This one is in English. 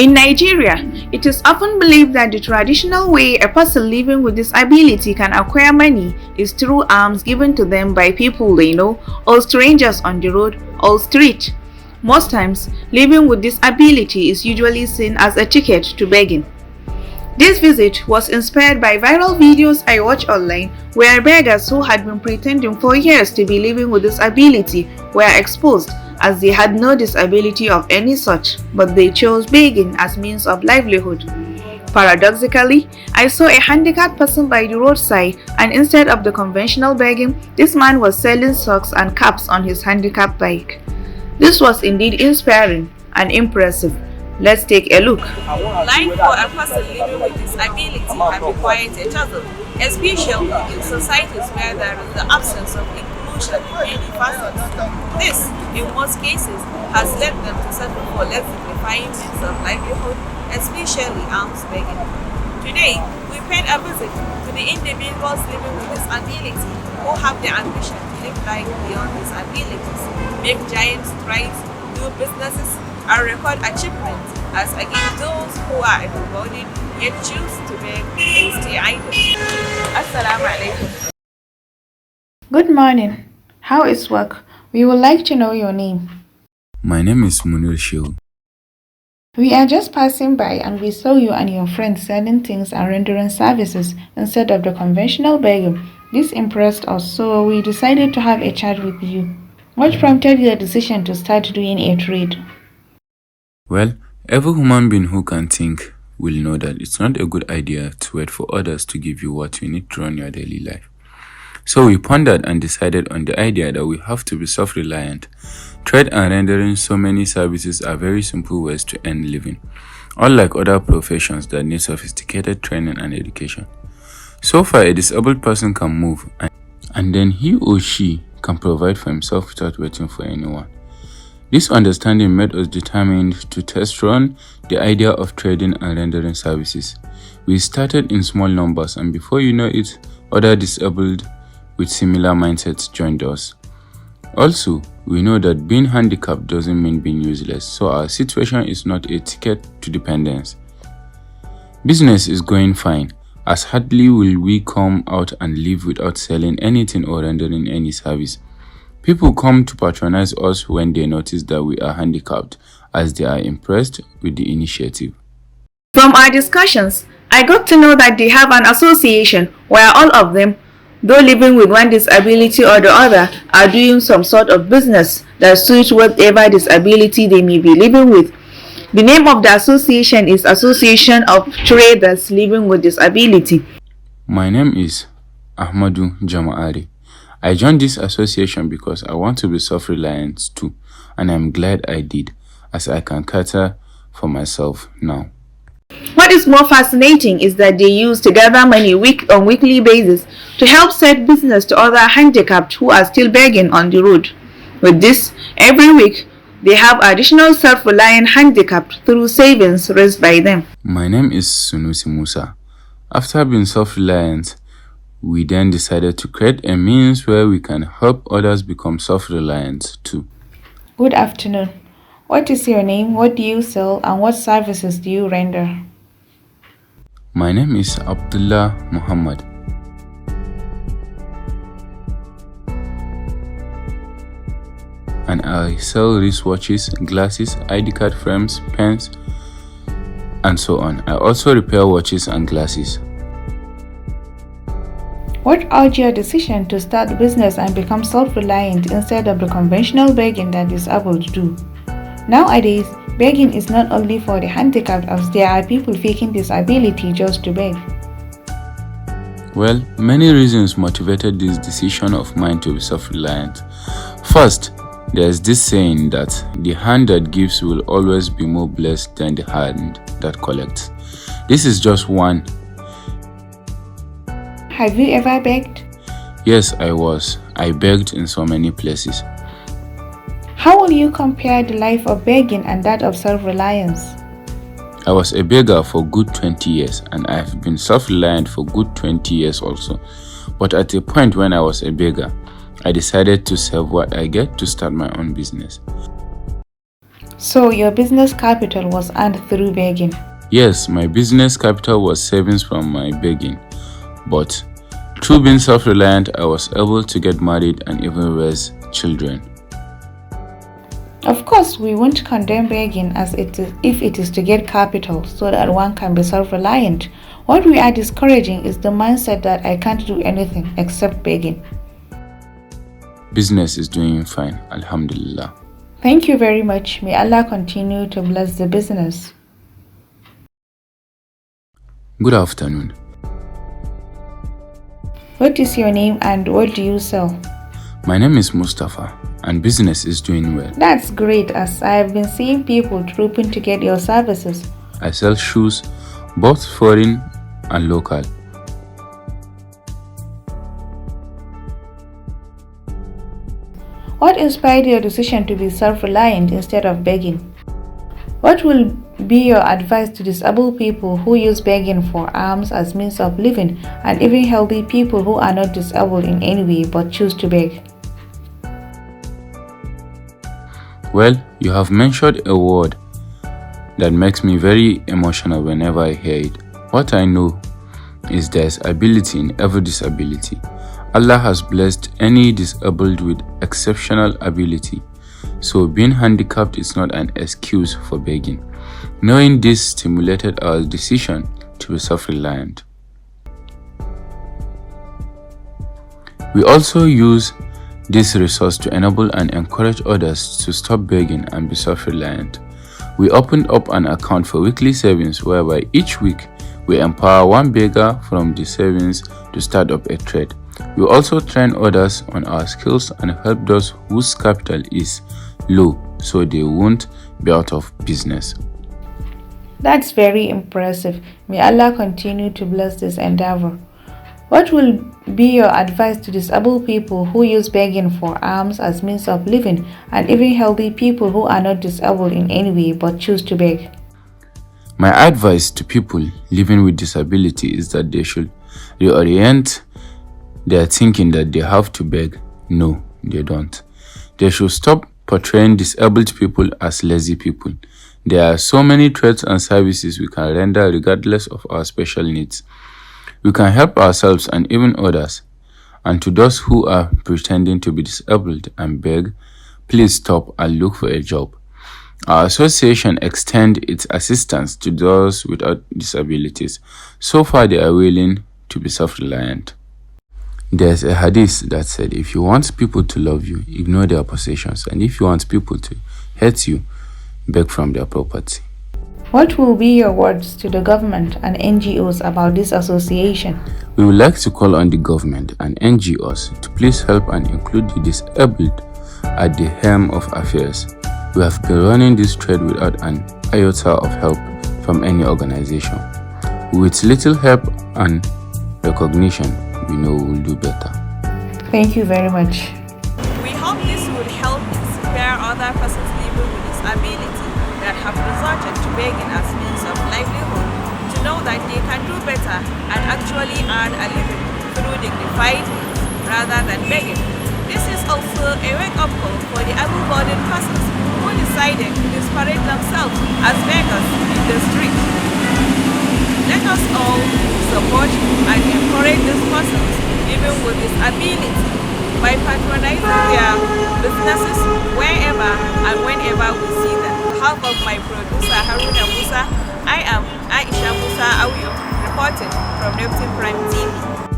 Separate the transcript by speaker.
Speaker 1: In Nigeria, it is often believed that the traditional way a person living with disability can acquire money is through alms given to them by people they know, or strangers on the road or street. Most times, living with disability is usually seen as a ticket to begging. This visit was inspired by viral videos I watched online where beggars who had been pretending for years to be living with disability were exposed as they had no disability of any such, but they chose begging as means of livelihood. Paradoxically, I saw a handicapped person by the roadside, and instead of the conventional begging, this man was selling socks and caps on his handicapped bike. This was indeed inspiring and impressive. Let's take a look.
Speaker 2: Life for a person living with disability can be quite a struggle, especially in societies where there is the absence of inclusion in many facets. This, in most cases, has led them to settle for less dignified means of livelihood, especially alms begging. Today, we paid a visit to the individuals living with disability who have the ambition to live life beyond disabilities, make giant strides, do businesses, and record achievements as against those who are able-bodied yet choose to beg and stay idle. Assalamu alaikum.
Speaker 1: Good morning. How is work? We would like to know your name.
Speaker 3: My name is Munir Shehu.
Speaker 1: We are just passing by and we saw you and your friends selling things and rendering services instead of the conventional begging. This impressed us, so we decided to have a chat with you. What prompted your decision to start doing a trade?
Speaker 3: Well, every human being who can think will know that it's not a good idea to wait for others to give you what you need to run your daily life. So we pondered and decided on the idea that we have to be self-reliant. Trade and rendering so many services are very simple ways to earn living, unlike other professions that need sophisticated training and education. So far, a disabled person can move and then he or she can provide for himself without waiting for anyone. This understanding made us determined to test run the idea of trading and rendering services. We started in small numbers, and before you know it, other disabled with similar mindsets joined us. Also, we know that being handicapped doesn't mean being useless, so our situation is not a ticket to dependence. Business is going fine, as hardly will we come out and live without selling anything or rendering any service. People come to patronize us when they notice that we are handicapped, as they are impressed with the initiative.
Speaker 1: From our discussions, I got to know that they have an association where all of them, though living with one disability or the other, are doing some sort of business that suits whatever disability they may be living with. The name of the association is Association of Traders Living with Disability.
Speaker 3: My name is Ahmadu Jama'ari. I joined this association because I want to be self-reliant too, and I'm glad I did, as I can cater for myself now.
Speaker 1: What is more fascinating is that they use to gather money on weekly basis to help set business to other handicapped who are still begging on the road. With this, every week, they have additional self-reliant handicapped through savings raised by them.
Speaker 3: My name is Sunusi Musa. After being self-reliant, we then decided to create a means where we can help others become self-reliant too.
Speaker 1: Good afternoon. What is your name? What do you sell? And what services do you render?
Speaker 3: My name is Abdullah Muhammad. And I sell wristwatches, glasses, ID card frames, pens, and so on. I also repair watches and glasses.
Speaker 1: What urged your decision to start business and become self-reliant instead of the conventional begging that disabled do? Nowadays, begging is not only for the handicapped, as there are people faking disability just to beg.
Speaker 3: Well, many reasons motivated this decision of mine to be self-reliant. First, there's this saying that the hand that gives will always be more blessed than the hand that collects. This is just one.
Speaker 1: Have you ever begged?
Speaker 3: Yes, I was. I begged in so many places.
Speaker 1: How will you compare the life of begging and that of self-reliance?
Speaker 3: I was a beggar for good 20 years, and I have been self-reliant for good 20 years also. But at a point when I was a beggar, I decided to save what I get to start my own business.
Speaker 1: So your business capital was earned through begging.
Speaker 3: Yes, my business capital was savings from my begging, but through being self-reliant, I was able to get married and even raise children.
Speaker 1: Of course, we won't condemn begging as if it is to get capital so that one can be self-reliant. What we are discouraging is the mindset that I can't do anything except begging.
Speaker 3: Business is doing fine, Alhamdulillah.
Speaker 1: Thank you very much. May Allah continue to bless the business.
Speaker 3: Good afternoon.
Speaker 1: What is your name and what do you sell?
Speaker 3: My name is Mustafa and business is doing well.
Speaker 1: That's great as I have been seeing people trooping to get your services.
Speaker 3: I sell shoes, both foreign and local.
Speaker 1: What inspired your decision to be self-reliant instead of begging? What will be your advice to disabled people who use begging for alms as means of living and even healthy people who are not disabled in any way but choose to beg?
Speaker 3: Well, you have mentioned a word that makes me very emotional whenever I hear it. What I know is there's ability in every disability. Allah has blessed any disabled with exceptional ability, so being handicapped is not an excuse for begging. Knowing this stimulated our decision to be self-reliant. We also use this resource to enable and encourage others to stop begging and be self-reliant. We opened up an account for weekly savings whereby each week we empower one beggar from the savings to start up a trade. We also train others on our skills and help those whose capital is low so they won't be out of business.
Speaker 1: That's very impressive. May Allah continue to bless this endeavor. What will be your advice to disabled people who use begging for alms as means of living and even healthy people who are not disabled in any way but choose to beg?
Speaker 3: My advice to people living with disability is that they should reorient their thinking that they have to beg. No, they don't. They should stop portraying disabled people as lazy people. There are so many trades and services we can render regardless of our special needs. We can help ourselves and even others. And to those who are pretending to be disabled and beg, please stop and look for a job. Our association extends its assistance to those without disabilities. So far, they are willing to be self-reliant. There's a hadith that said, if you want people to love you, ignore their possessions. And if you want people to hate you, beg from their property.
Speaker 1: What will be your words to the government and NGOs about this association?
Speaker 3: We would like to call on the government and NGOs to please help and include the disabled at the helm of affairs. We have been running this trade without an iota of help from any organization. With little help and recognition, we know we will do better.
Speaker 1: Thank you very much.
Speaker 2: We hope this would help inspire other persons living with disability that have resorted to begging as means of livelihood to know that they can do better and actually earn a living through dignified means rather than begging. This is also a wake-up call for the able-bodied persons who decided to disparage themselves as beggars in the street. Let us all support and encourage these persons living with disability by patronizing their businesses wherever and whenever we see them. On behalf of my producer Haruna Musa, I am Aisha Musa Awiyo, reporting from Neptune Prime TV.